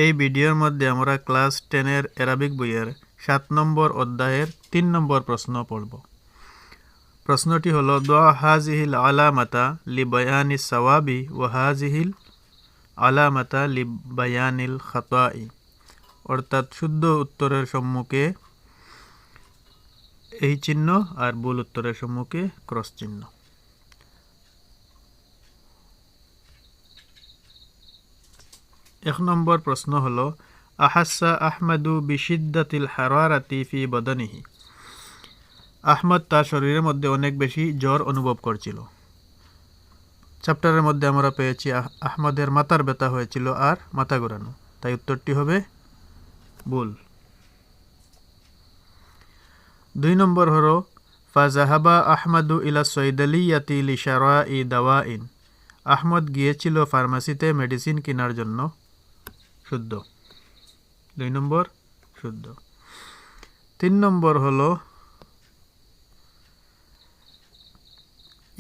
এই ভিডিওর মধ্যে আমরা ক্লাস 10 অ্যারাবিক বইয়ের 7 নম্বর অধ্যায়ের 3 নম্বর প্রশ্ন পড়ব। প্রশ্নটি হলো দোয়া হাজিহিল আলামাতা লিবায়ানিস সাওয়াবি ওয়া হাজিহিল আলামাতা লিবায়ানিল খাতাই, অর্থাৎ শুদ্ধ উত্তরের সম্মুখে এই চিহ্ন আর ভুল উত্তরের সম্মুখে ক্রস চিহ্ন। এক নম্বর প্রশ্ন হলো আহাসা আহমদু বিশিদ্দাতিল হারারাতি ফি বদনিহি, আহমদ তার শরীরের মধ্যে অনেক বেশি জ্বর অনুভব করছিল। চ্যাপ্টারের মধ্যে আমরা পেয়েছি আহমদের মাথার ব্যথা হয়েছিল আর মাথা ঘোরানো, তাই উত্তরটি হবে ভুল। 2 নম্বর হলো ফাজাহাবা আহমদু ইলা সৈদালিয়াতি লিশারাই দাওয়াইন, আহমদ গিয়েছিল ফার্মাসিতে মেডিসিন কেনার জন্য। শুদ্ধ। 2 নম্বর শুদ্ধ। 3 নম্বর হলো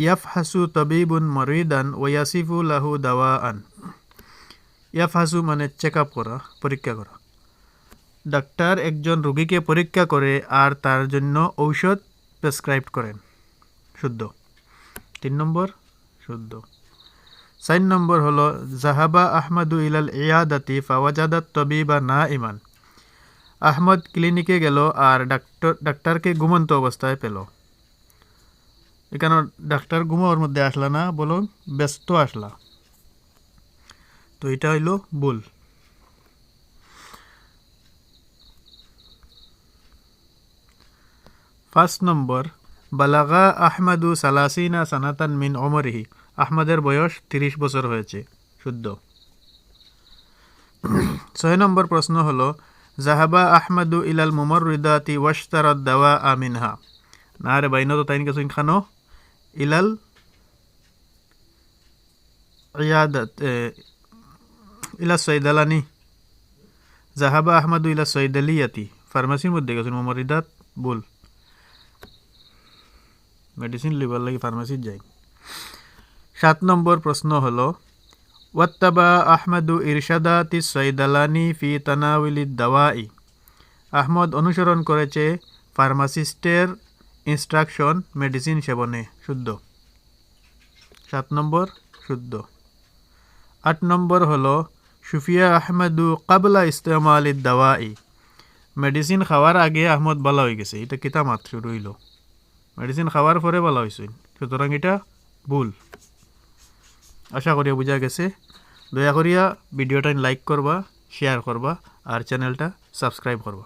ইয়াফহাসু তাবিবুন মরিদান ওয়াসিফু লাহু দাওয়াআন, ইয়াফহাসু মানে চেক আপ করা, পরীক্ষা করা। ডাক্তার একজন রোগীকে পরীক্ষা করে আর তার জন্য ঔষধ প্রেসক্রাইব করেন। শুদ্ধ। 3 নম্বর শুদ্ধ। 4 নম্বর হলো জাহাবা আহমদু ইলাল ইয়াদাতি ফাওয়াজাদাত তাবিবা নাইমান, আহমদ ক্লিনিকে গেল আর ডাক্তারকে ঘুমন্ত অবস্থায় পেল। এখানে ডাক্তার ঘুমানোর মধ্যে আসলা না, বলো ব্যস্ত আসলা, তো এটা হইল ভুল। 5 নম্বর বালাগা আহমদু সালাসিনা সানাতান মিন ওমরিহি, আহমদের বয়স 30 বছর হয়েছে। শুদ্ধ। 6 নম্বর প্রশ্ন হলো জাহাবা আহমদু ইলাল মুমাররিদাতি ওয়াশতারাদ দাওয়া মিনহা, না রে বাইন তো তাইন কিছু খানো ইলাল ইয়াদাত ইলা সৈদালানি, জাহাবা আহমদু ইলা সৈদালিয়াতি, ফার্মাসির মধ্যে গেছেন মুমাররিদাত, ভুল। মেডিসিন লিবার লাগি ফার্মাসিত যাই। 7 নম্বর প্রশ্ন হলো ওয়াত্তাবা আহমদু ইরশাদাতি সৈদালানি ফি তানাউলিদ দাওয়াই, আহমদ অনুসরণ করেছে ফার্মাসিস্টের ইনস্ট্রাকশন মেডিসিন সেবনে। শুদ্ধ। 7 নম্বর শুদ্ধ। 8 নম্বর হলো সুফিয়া আহমদু কাবলা ইস্তেমালিদ দাওয়াই, মেডিসিন খাওয়ার আগে আহমদ বলা হয়ে গেছে, এটা কিতা মাত্র রইল, মেডিসিন খাওয়ার পরে বলা হয়েছে, সুতরাং এটা ভুল। আশা করিয়া বোঝা গেছে। দয়া করিয়া ভিডিওটা লাইক করবা, শেয়ার করবা আর চ্যানেলটা সাবস্ক্রাইব করবা।